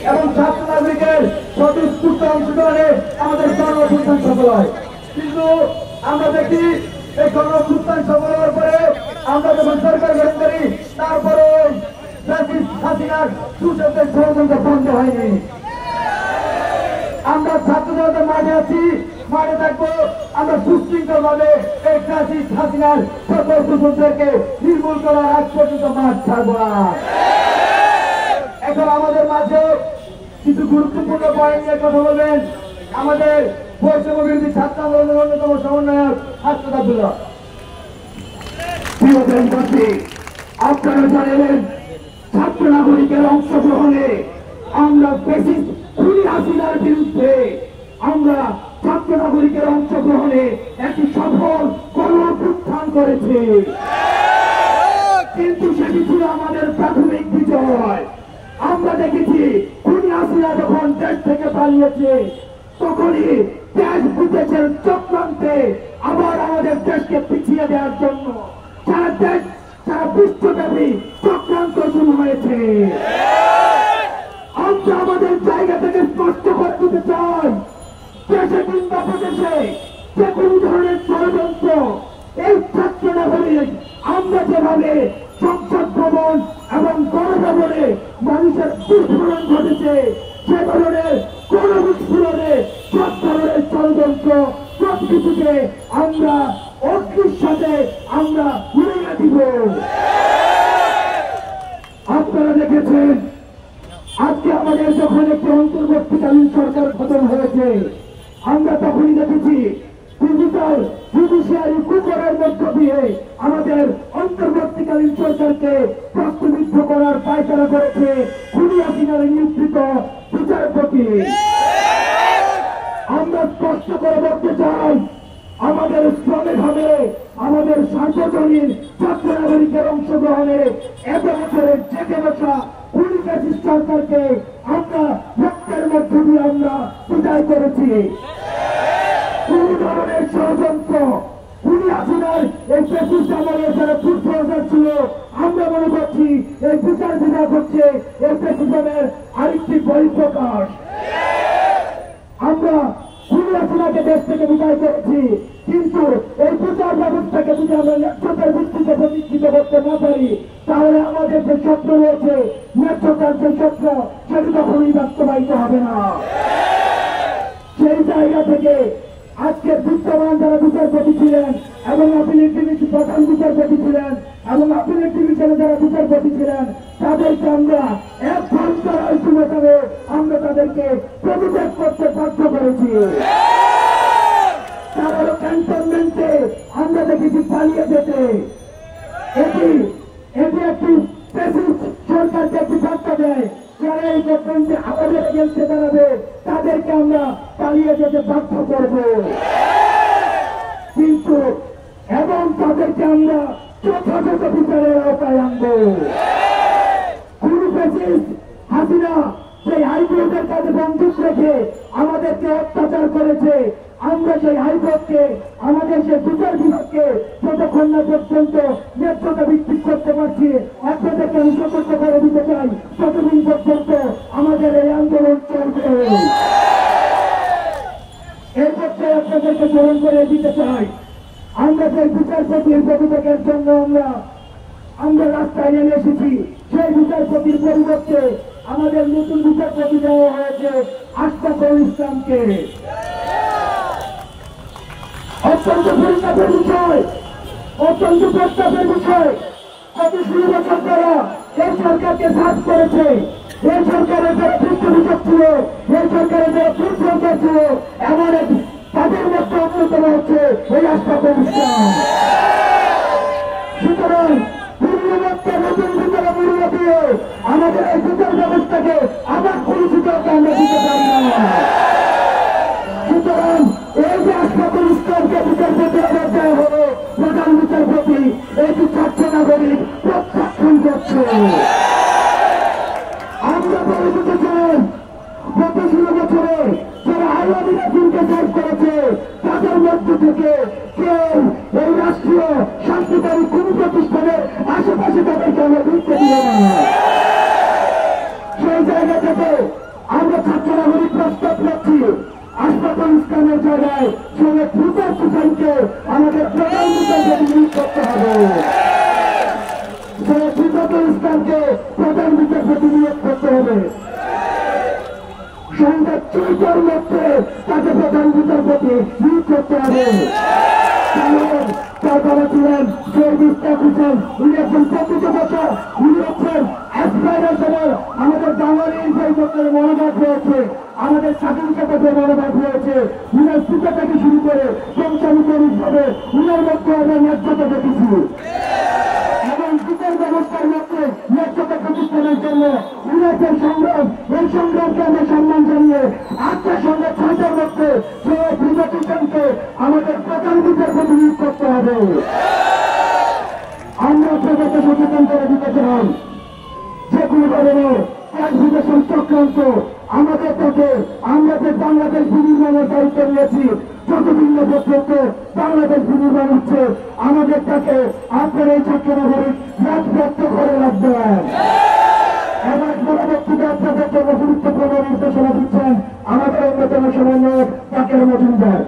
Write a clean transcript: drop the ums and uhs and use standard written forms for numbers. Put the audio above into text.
এবং ছাত্র নাগরিকের স্বতঃস্ফূর্ত অংশগ্রহণে আমাদের গণঅভ্যুত্থান সফল হয়। কিন্তু আমরা দেখি এই গণঅভ্যুত্থান সফল হওয়ার পরে আমরা যখন সরকার গঠন করি তারপরে হাসিনার সুযোগের ষড়যন্ত্র বন্ধ হয়নি। আমরা ছাত্র জনতা মাঠে আছি, মাঠে থাকবো। আমরা সুশৃঙ্খল ভাবে এই ফ্যাসিস্ট হাসিনার সকল সুযোগদেরকে নির্মূল করার আগ পর্যন্ত মাঠ ছাড়বো না। এখন আমাদের মাঝে কিছু গুরুত্বপূর্ণ পয়েন্ট নিয়ে কথা বলবেন আমাদের বৈষম্য বিরোধী ছাত্র আন্দোলনের অন্যতম সমন্বয়ক হাসনাত আব্দুল্লাহ। আপনারা জানেন ছাত্র নাগরিকের অংশগ্রহণে আমরা ফ্যাসিস্ট খুনি হাসিনার বিরুদ্ধে আমরা ছাত্র নাগরিকের অংশগ্রহণে একটি সফল গণঅভ্যুত্থান করেছি। কিন্তু সেটি ছিল আমাদের প্রাথমিক বিজয়। আমরা দেখেছি খুনি হাসিনা যখন দেশ থেকে পালিয়েছে তখনই দেশ বুঝেছেন চক্রান্তে আবার আমাদের দেশকে পিছিয়ে দেওয়ার জন্য সারা বিশ্বব্যাপী চক্রান্ত শুরু হয়েছে। আমরা আমাদের জায়গা থেকে স্পষ্ট করে দিতে চাই, দেশে কিংবা প্রদেশে যে কোনো ধরনের ষড়যন্ত্র এই ছাত্র নাগরিক আমরা যেভাবে সংসদ ভবন এবং গণভবনে মানুষের বিস্ফোরণ ঘটেছে সে ধরনের কোন বিস্ফোরণে সব ধরনের ষড়যন্ত্র সবকিছুকে আমরা অগ্নির সাথে আমরা উড়িয়ে দিব। আপনারা দেখেছেন আজকে আমাদের যখন একটি অন্তর্বর্তীকালীন সরকার গঠন হয়েছে আমরা তখনই দেখেছি ডিজিটাল জুডিশিয়ারি কুকরের মধ্য দিয়ে আমাদের অন্তর্বর্তীকালীন সরকারকে প্রশ্নবিদ্ধ করার পায়তারা করেছে খুনি হাসিনার নিয়োজিত বিচারপতি। আমরা স্পষ্ট করে বলতে চাই আমাদের শ্রমে ভাবে আমাদের সার্বজনীন ছাত্র নাগরিকের অংশগ্রহণে এত বছরের জেগে বসা খুনি ফ্যাসিস্ট সরকারকে আমরা রক্তের মধ্য দিয়ে আমরা বিদায় করেছি। কোন ধরনের ষড়যন্ত্র খুনি হাসিনার এই ফ্যাসিস্ট আমলে যারা দুর্বলতা ছিল আমরা মনে করছি এই বিচার বিভাগ হচ্ছে এই ফ্যাসিজমের আরেকটি বহিঃপ্রকাশ। আমরা খুনি হাসিনাকে দেশ থেকে বিদায় করেছি কিন্তু এই বিচার ব্যবস্থাকে যদি আমরা ন্যায্যতার ভিত্তিতে প্রতিষ্ঠিত করতে না পারি তাহলে আমাদের যে স্বপ্ন রয়েছে ন্যায্যতার যে স্বপ্ন সেটি কখনোই বাস্তবায়িত হবে না। সেই জায়গা থেকে আজকে বিদ্যমান যারা বিচারপতি ছিলেন এবং আপিলের ডিভিশন প্রধান বিচারপতি ছিলেন এবং আপিলের ডিভিশনে যারা বিচারপতি ছিলেন তাদেরকে আমরা 1 ঘন্টার আলোচনাতে আমরা তাদেরকে পদত্যাগ করতে বাধ্য করেছি। তারা ক্যান্টনমেন্টে আমরা দেখেছি পালিয়ে যেতে। এটি একটি ফ্যাসিস্ট সরকারকে একটি বার্তা দেয় যারা এই গভর্নমেন্টে আমাদের এগেন্সে দাঁড়াবে তাদেরকে আমরা পালিয়ে যেতে বাধ্য করব কিন্তু এবং তাদেরকে আমরা যথাযথ বিচারের আওতায় আনব। কোন ফ্যাসিস্ট হাসিনা সেই হাইকোর্টের কাছে বন্দুক রেখে আমাদেরকে অত্যাচার করেছে আমরা সেই হাইকোর্টকে আমাদের সেই বিচার বিভাগকে যতক্ষণ না পর্যন্ত ন্যায্যতা ভিত্তিক করতে পারছি আপনাদেরকে আমি সতর্ক করে দিতে চাই ততদিন পর্যন্ত আমাদের এই আন্দোলন চলবে। এই পর্যায়ে আপনাদেরকে স্মরণ করে দিতে চাই আমরা সেই বিচারপতির পদত্যাগের জন্য আমরা রাস্তায় নেমে এসেছি। সেই বিচারপতির পরিবর্তে আমাদের নতুন বিচারপতি দেওয়া হয়েছে আশফাকুল ইসলামকে। অত্যন্ত পরিতাপের বিষয়, অত্যন্ত প্রস্তাবের বিষয় গত 16 বছর তারা এই সরকারকে সাথ করেছে। এই সরকারের যারা পৃষ্ঠপোষক ছিল এই সরকারের যারা পৃষ্ঠপোষক ছিল এমন তাদের মধ্যে অন্যতম হচ্ছে এই আশফাকুল ইসলাম। সুতরাং পূর্ণবর্তী নতুন বিচারে মূল্য দিয়ে আমাদের এই বিচার ব্যবস্থাকে আবার পরিচিত আমরা দিতে পারি না। সুতরাং এই যে আশফাকুল ইসলামকে বিচারপতি আবার দেওয়া হলো প্রধান বিচারপতি এটি ছাত্র নাগরিক প্রত্যাখ্যান করছে। আমরা বলে দিতে চাই গত 16 বছরে যারা আইওয়াবি রাজিমকে শেষ করেছে তাদের মধ্য থেকে কেউ এই রাষ্ট্রীয় শান্তিকারী কোন প্রতিষ্ঠানের আশেপাশে তাদেরকে আমরা ঢুকতে দিল না। সেই জায়গা থেকে আমরা ছাত্র নাগরিক প্রস্তাব করছি আশফাকুল ইসলামের জায়গায় সঙ্গে ফুটার সুসানকে আমাদের প্রধান বিচারপতি নিয়োগ করতে হবে। সেই ফুটাতুল ইসলামকে প্রধান বিচারপতি নিয়োগ করতে হবে। সংবাদ 4টার মধ্যে তাকে প্রধান বিচারপতি নিয়োগ করতে হবে। কারণ তার বাবা ছিলেন শহীদ ইশতিয়াক হোসেন, উনি একজন প্রকৃত বছর, উনি হচ্ছেন অ্যাসপাইরেশনের আমাদের বাঙালির যে মনোভাব রয়েছে, আমাদের স্বাধীনতা যে মনোভাব রয়েছে, উনার পিতা থেকে শুরু করে বংশানুক্রমিক ভাবে উনার মধ্যে আমরা ন্যায্যতা দেখেছি এবং বিচার ব্যবস্থার মধ্যে ন্যায্যতা প্রতিষ্ঠানের জন্য উনার যে সংগ্রাম, এই সংগ্রামকে আমরা সম্মান জানিয়ে আজকের সঙ্গে 6টার মধ্যে যে বিভাগীকে আমাদের প্রধান বিচারপতি নিয়োগ করতে হবে। আমরা প্রজাকে সচেতন করে দিতে চাই যে কোনো ধরনের অ্যাডভোকেশন চক্রান্ত আমাদের থেকে, আমরা যে বাংলাদেশ বিনির্মাণের দায়িত্ব নিয়েছি যতদিন না পর্যন্ত বাংলাদেশ বিনির্মাণ হচ্ছে, আমাদের তাকে আপনার এই ছাত্র নাগরিক রাজব্যক্ত করে রাখবেন। এবং পরবর্তীতে আপনাদের জন্য গুরুত্বপূর্ণ নির্দেশনা দিচ্ছেন আমাদের অন্যতম সমন্বয়ক জাকের মজুমদার।